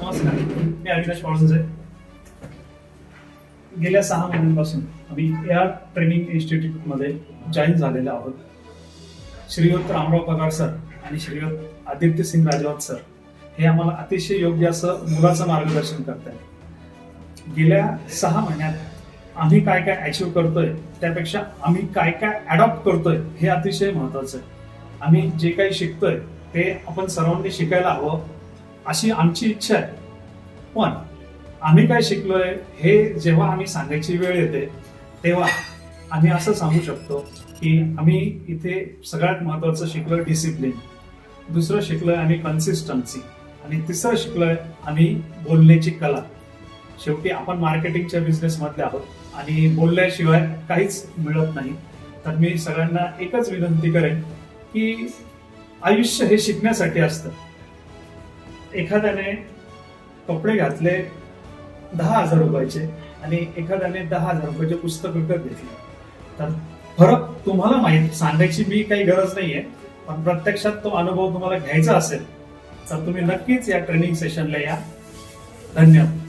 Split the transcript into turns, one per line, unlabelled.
नमस्कार, मी अविनाश वाळुंजे. गेल्या 6 महिन्यांपासून आम्ही एआर ट्रेनिंग इन्स्टिट्यूट मध्ये जॉईन झालेले आहोत. श्रीयुत रामराव पगार सर आणि श्रीयुत आदित्य सिंग राजवत सर हे आम्हाला अतिशय योग्य असं मुलाचं मार्गदर्शन करतात. गेल्या 6 महिन्यात आम्ही काय काय अचीव्ह करतोय त्यापेक्षा आम्ही काय काय अडॉप्ट करतोय हे अतिशय महत्वाचं आहे. आम्ही जे काही शिकतोय ते आपण सर्वांनी शिकायला हवं अशी आमची इच्छा आहे. पण आम्ही काय शिकलोय हे जेव्हा आम्ही सांगायची वेळ येते तेव्हा आम्ही असं सांगू शकतो की आम्ही इथे सगळ्यात महत्वाचं शिकलोय डिसिप्लिन, दुसरं शिकलोय आम्ही कन्सिस्टन्सी आणि तिसरं शिकलोय आम्ही बोलण्याची कला. शेवटी आपण मार्केटिंगच्या बिझनेस मधले आहोत आणि बोलल्याशिवाय काहीच मिळत नाही. तर मी सगळ्यांना एकच विनंती करेन की आयुष्य हे शिकण्यासाठी असतं. एखाद्याने कपडे घातले 10,000 रुपयाचे आणि एखाद्याने 10,000 रुपयाचे पुस्तक विकत घेतले, तर फरक तुम्हाला माहित सांगायची मी काही गरज नाहीये. पण प्रत्यक्षात तो अनुभव तुम्हाला घ्यायचा असेल तर तुम्ही नक्कीच या ट्रेनिंग सेशनला या. धन्यवाद.